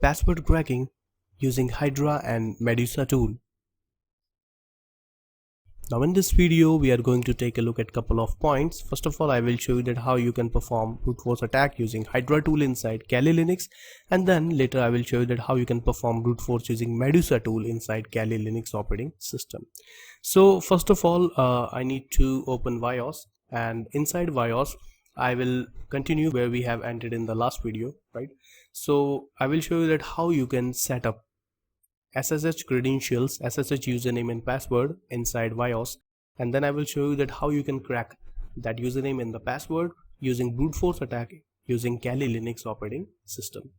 password cracking using Hydra and Medusa tool. Now in this video we are going to take a look at couple of points. First of all, I will show you that how you can perform brute force attack using Hydra tool inside Kali Linux, and then later I will show you that how you can perform brute force using Medusa tool inside Kali Linux operating system. So first of all, I need to open BIOS, and inside BIOS I will continue where we have ended in the last video, right? So I will show you that how you can set up SSH credentials, SSH username and password inside BIOS, and then I will show you that how you can crack that username and the password using brute force attack using Kali Linux operating system.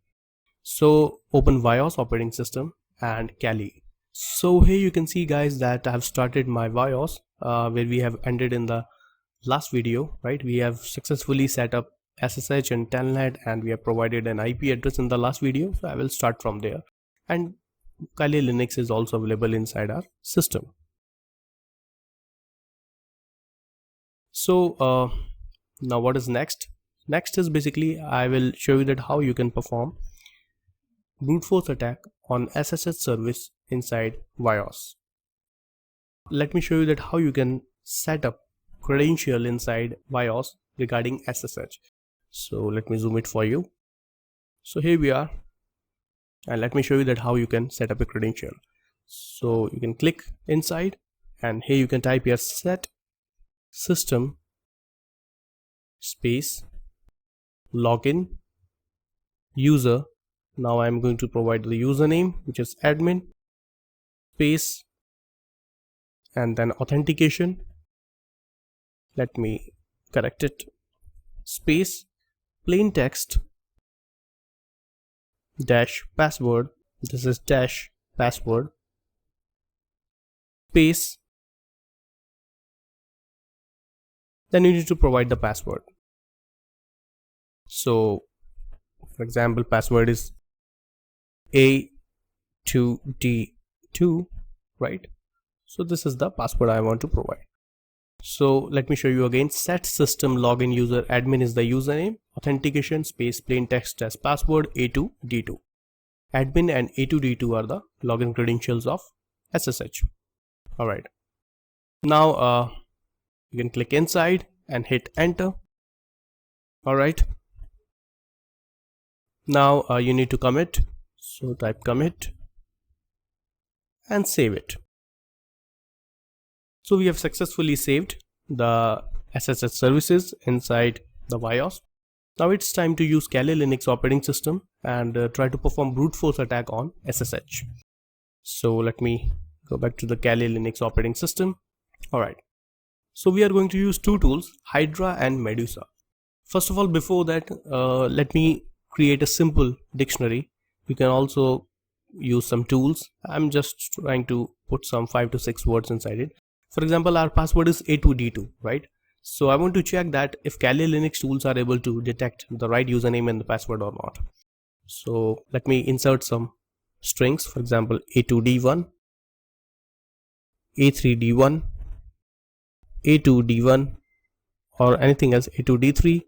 So open BIOS operating system and Kali. So here you can see guys that I have started my BIOS where we have ended in the last video, right? We have successfully set up SSH and telnet, and we have provided an IP address in the last video. So I will start from there, and Kali Linux is also available inside our system. So now what is next? Next is basically I will show you that how you can perform brute force attack on SSH service inside BIOS. Let me show you that how you can set up credential inside BIOS regarding SSH. So let me zoom it for you. So here we are, and let me show you that how you can set up a credential. So you can click inside, and here you can type your set system space login user. Now I am going to provide the username, which is admin, space, and then authentication. Let me correct it, space plain text dash password. This is dash password, space, then you need to provide the password. So for example, password is A2D2, right? So this is the password I want to provide. So let me show you again. Set system login user admin is the username, authentication space plain text as password A2D2. Admin and A2D2 are the login credentials of SSH. Alright. Now you can click inside and hit enter. Alright. Now you need to commit. So type commit and save it. So we have successfully saved the SSH services inside the BIOS. Now it's time to use Kali Linux operating system and try to perform brute force attack on SSH. So let me go back to the Kali Linux operating system. Alright. So we are going to use two tools, Hydra and Medusa. First of all, before that, let me create a simple dictionary. You can also use some tools. I'm just trying to put some 5 to 6 words inside it. For example, our password is A2D2, right? So I want to check that if Kali Linux tools are able to detect the right username and the password or not. So let me insert some strings, for example, A2D1, A3D1, A2D1, or anything else, A2D3,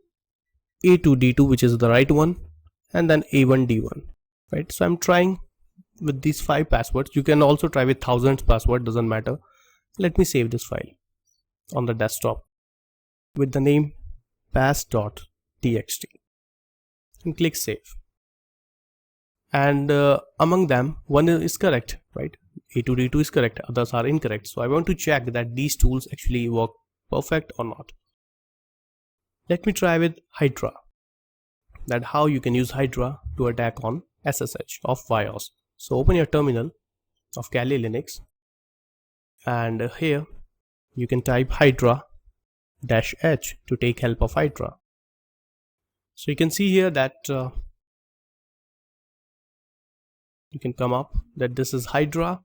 A2D2, which is the right one, and then A1D1, right? So I'm trying with these 5 passwords. You can also try with thousands password, doesn't matter. Let me save this file on the desktop with the name pass.txt and click save. And among them, one is correct, right? A2D2 is correct, others are incorrect. So I want to check that these tools actually work perfect or not. Let me try with Hydra, that how you can use Hydra to attack on SSH of BIOS. So open your terminal of Kali Linux, and here you can type Hydra-H to take help of Hydra. So you can see here that you can come up that this is Hydra,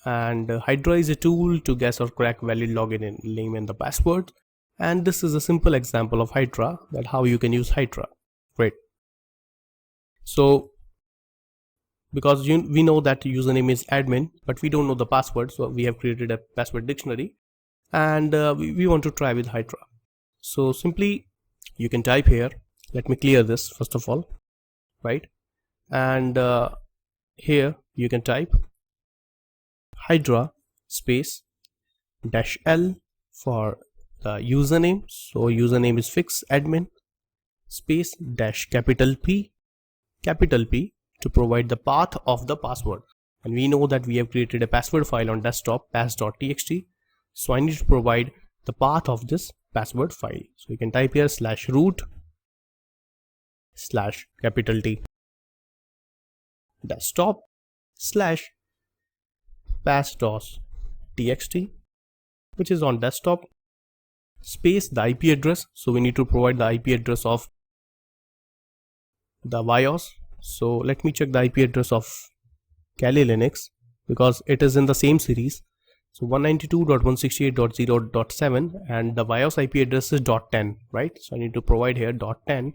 and Hydra is a tool to guess or crack valid login name and the password. And this is a simple example of Hydra, that how you can use Hydra. Great. So because we know that username is admin, but we don't know the password, so we have created a password dictionary, and we want to try with Hydra. So simply you can type here, let me clear this first of all, right? and here you can type Hydra space -L for the username. So username is fix admin space -P to provide the path of the password. And we know that we have created a password file on desktop, pass.txt. So I need to provide the path of this password file. So you can type here /root /T desktop /pass.txt, which is on desktop, space the IP address. So we need to provide the IP address of the BIOS. So let me check the IP address of Kali Linux because it is in the same series. So 192.168.0.7 and the BIOS IP address is .10, right? So I need to provide here .10.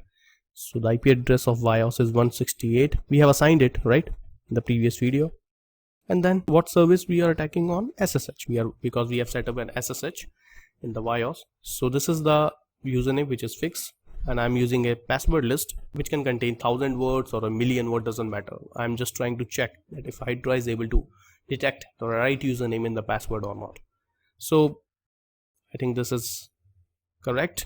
So the IP address of BIOS is 168. We have assigned it, right, in the previous video. And then what service we are attacking on? SSH. Because we have set up an SSH in the BIOS. So this is the username which is fixed, and I'm using a password list which can contain 1000 words or a million words, doesn't matter. I'm just trying to check that if Hydra is able to detect the right username in the password or not. So I think this is correct,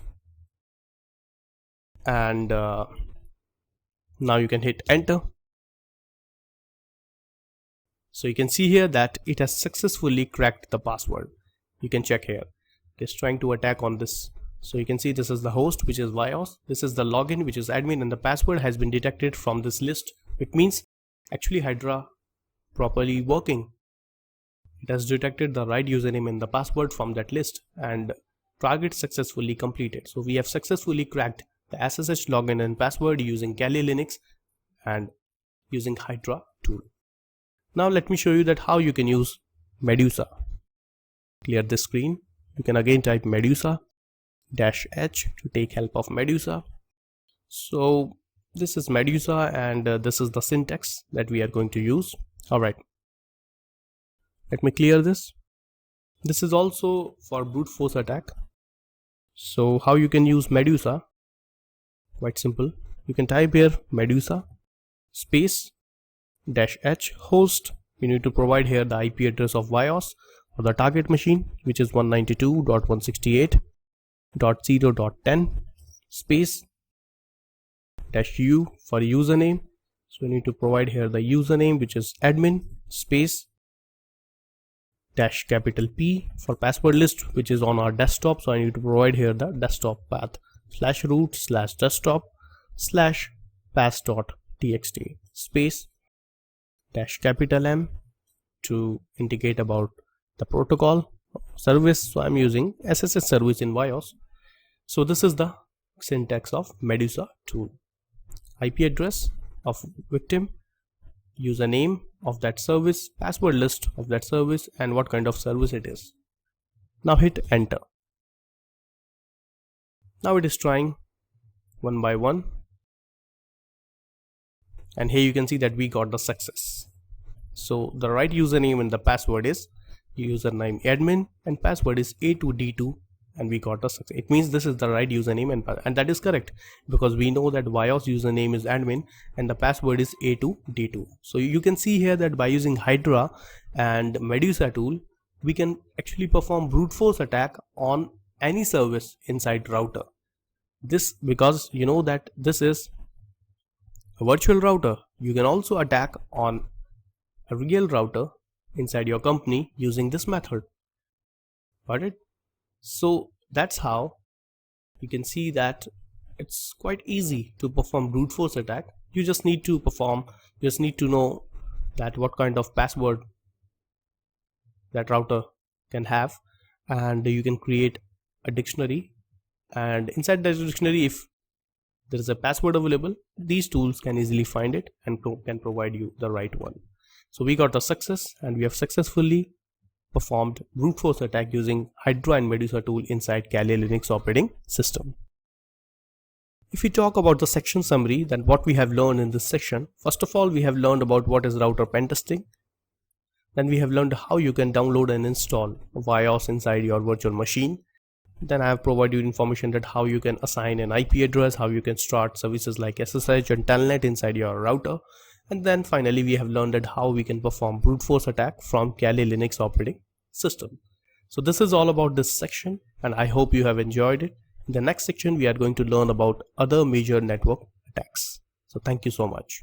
and now you can hit enter. So you can see here that it has successfully cracked the password. You can check here. It is trying to attack on this. So you can see this is the host, which is BIOS. This is the login, which is admin, and the password has been detected from this list. It means actually Hydra properly working. It has detected the right username and the password from that list, and target successfully completed. So we have successfully cracked the SSH login and password using Kali Linux and using Hydra tool. Now let me show you that how you can use Medusa. Clear this screen. You can again type Medusa -H to take help of Medusa. So this is Medusa, and this is the syntax that we are going to use. Alright, let me clear this. This is also for brute force attack. So how you can use Medusa? Quite simple. You can type here Medusa space -H host. You need to provide here the IP address of BIOS or the target machine, which is 192.168.0.10 space -U for username. So we need to provide here the username, which is admin space -P for password list, which is on our desktop. So I need to provide here the desktop path /root /desktop /pass.txt space -M to indicate about the protocol service. So I'm using SSH service in BIOS. So this is the syntax of Medusa tool. IP address of victim, username of that service, password list of that service, and what kind of service it is. Now hit enter. Now it is trying one by one, and here you can see that we got the success. So the right username and the password is username admin and password is A2D2, and we got a success. It means this is the right username and that is correct, because we know that BIOS username is admin and the password is A2D2. So you can see here that by using Hydra and Medusa tool, we can actually perform brute force attack on any service inside router. This because you know that this is a virtual router. You can also attack on a real router inside your company using this method. Got it? So that's how you can see that it's quite easy to perform brute force attack. You just need to know that what kind of password that router can have, and you can create a dictionary, and inside that dictionary, if there is a password available, these tools can easily find it and can provide you the right one. So we got a success, and we have successfully performed brute force attack using Hydra and Medusa tool inside Kali Linux operating system. If we talk about the section summary, then what we have learned in this section, first of all, we have learned about what is router pen testing. Then we have learned how you can download and install BIOS inside your virtual machine. Then I have provided you information that how you can assign an IP address, how you can start services like SSH and Telnet inside your router, And then finally we have learned that how we can perform brute force attack from Kali Linux operating system. So this is all about this section, and I hope you have enjoyed it. In the next section we are going to learn about other major network attacks. So thank you so much.